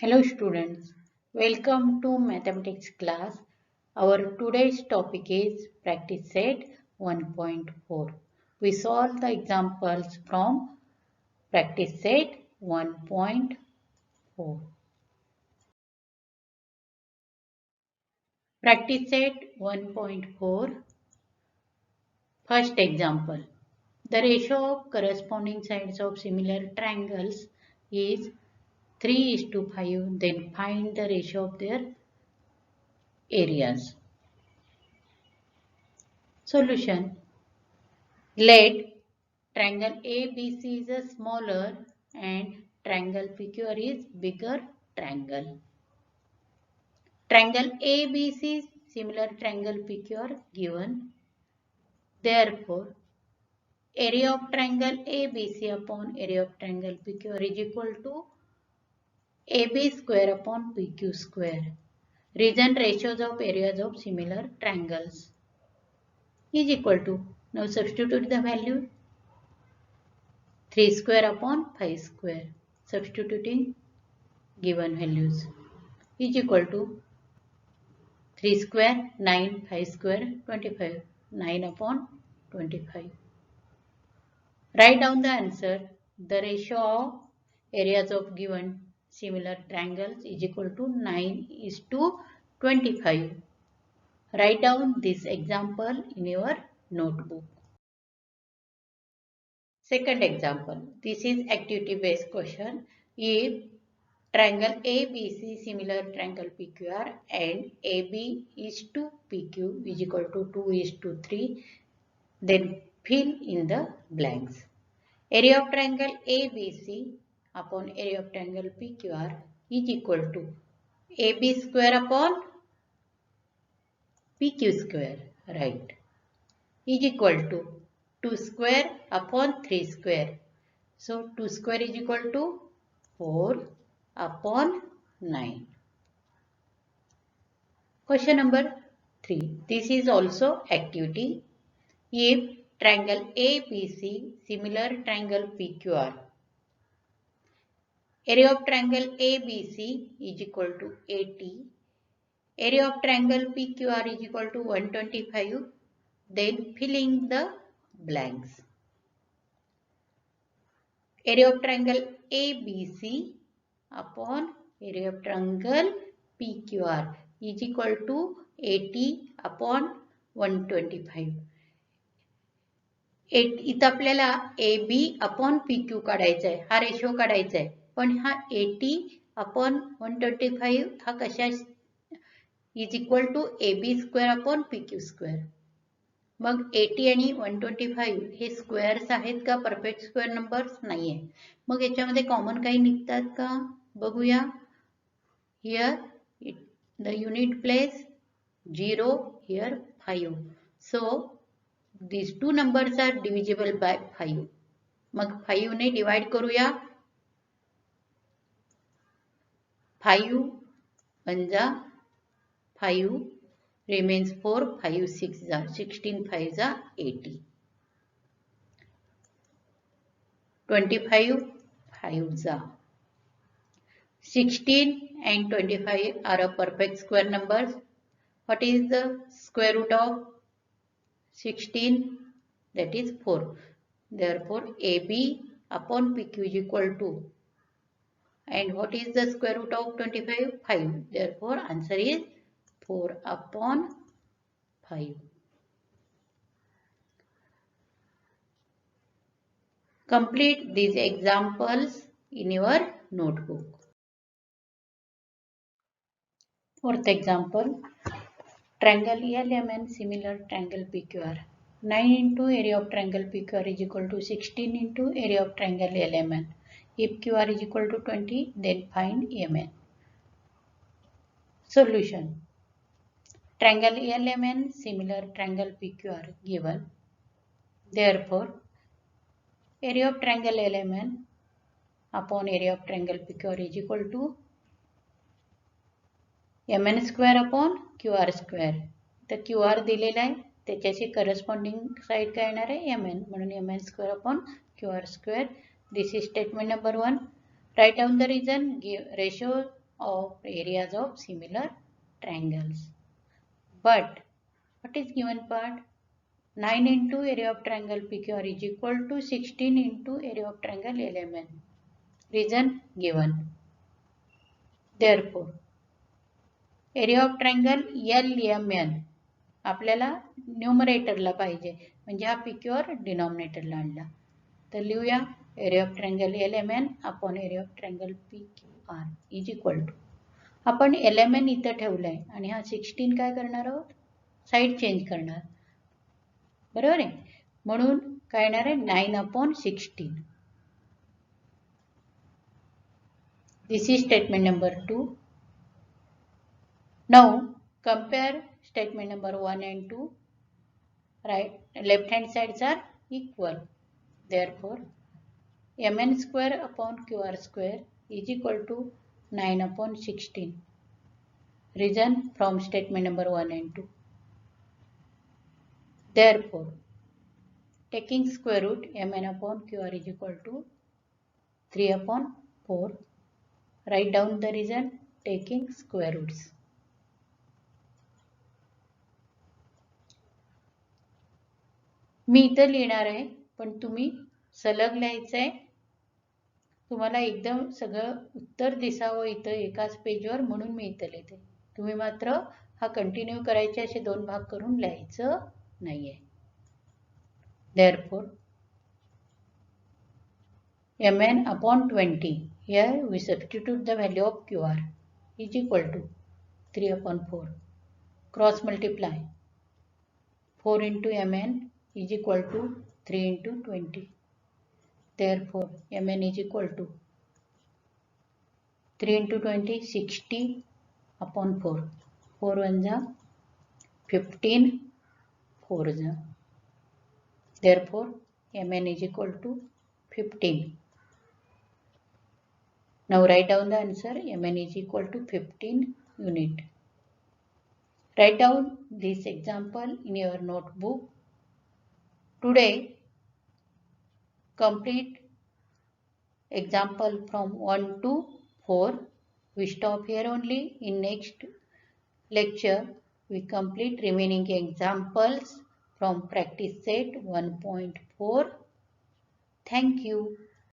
Hello students, welcome to mathematics class. Our today's topic is practice set 1.4. We solve the examples from practice set 1.4. Practice set 1.4. First example. The ratio of corresponding sides of similar triangles is 3:5. Then find the ratio of their areas. Solution. Let triangle ABC is a smaller and triangle PQR is bigger triangle. Triangle ABC is similar triangle PQR given. Therefore, area of triangle ABC upon area of triangle PQR is equal to AB square upon PQ square. Reason ratios of areas of similar triangles is equal to. Now substitute the value 3 square upon 5 square. Substituting given values is equal to 3 square 9, 5 square 25, 9 upon 25. Write down the answer. The ratio of areas of given similar triangles is equal to 9:25. Write down this example in your notebook. Second example. This is activity based question. If triangle ABC similar triangle PQR and AB is to PQ is equal to 2:3, then fill in the blanks. Area of triangle ABC upon area of triangle PQR is equal to AB square upon PQ square, right, is equal to 2 square upon 3 square. So 2 square is equal to 4 upon 9. Question number 3. This is also activity. If triangle ABC similar triangle PQR, area of triangle ABC is equal to 80, area of triangle PQR is equal to 125, then fill in the blanks. Area of triangle ABC upon area of triangle PQR is equal to 80 upon 125. इथं आपल्याला AB upon PQ काढायचा आहे, हा ratio काढायचा आहे, पण हा 80 upon 125 हा कशा is equal to AB square upon PQ square. मग 80 आणि 125 हे स्क्वेअर्स आहेत का, परफेक्ट स्क्वेअर नंबर्स नाहीये. मग याच्यामध्ये कॉमन काही निघतात का बघूया. Here the unit place 0, here 5. So these two numbers are divisible by 5. मग 5 ने डिवाइड करूया. 5 1 जा 5 remains 4, 5 6 जा 16, 5 जा 80. 25 5 जा 16 and 25 are a perfect square numbers. What is the square root of 16? That is 4. Therefore AB upon PQ is equal to, and what is the square root of 25? 5. Therefore answer is 4 upon 5. Complete these examples in your notebook. Fourth example. Triangle ELMN similar triangle PQR. 9 into area of triangle PQR is equal to 16 into area of triangle LMN. If QR is equal to 20, then find EMN. Solution. Triangle ELMN similar triangle PQR given. Therefore, area of triangle LMN upon area of triangle PQR is equal to MN square upon QR square. तर QR दिलेला आहे, त्याच्याशी corresponding side काय येणार आहे MN, म्हणून MN square upon QR square. This is statement number 1. Write down the reason. Give ratio of areas of similar triangles. But what is given part? 9 into area of triangle PQR is equal to 16 into area of triangle LMN. Reason given. Therefore, area of triangle LMN आपल्याला न्यूमरेटरला पाहिजे म्हणजे हा PQR डिनॉमिनेटरला आणला. तर लिहूया area of triangle LMN upon area of triangle PQR is equal to. आपण LMN इथं ठेवलंय आणि हा 16 काय करणार आहोत? साईड चेंज करणार. बरोबर आहे? म्हणून काय येणार आहे? 9 upon 16. This is statement number 2. Now compare statement number 1 and 2. Right, left hand sides are equal. Therefore, mn square upon qr square is equal to 9 upon 16. Reason from statement number 1 and 2. Therefore, taking square root mn upon qr is equal to 3 upon 4. Write down the reason taking square roots. मी इथं लिहिणार आहे पण तुम्ही सलग लिहायचंय. तुम्हाला एकदम सगळं उत्तर दिसावं इथं एकाच पेजवर म्हणून मी इथं लिहिते. तुम्ही मात्र हा कंटिन्यू करायचे असे 2 भाग करून लिहायचं नाहीये. Therefore, mn upon 20. Here we substitute the value of qr is equal to 3 upon 4. Cross multiply. 4 into mn is equal to 3 into 20. Therefore, mn is equal to 3 into 20, 60 upon 4. 4 1 जा 15, 4 जा. Therefore, mn is equal to 15. Now write down the answer. Mn is equal to 15 unit. Write down this example in your notebook. Today, complete example from 1 to 4. We stop here only. In next lecture, we complete remaining examples from practice set 1.4. Thank you.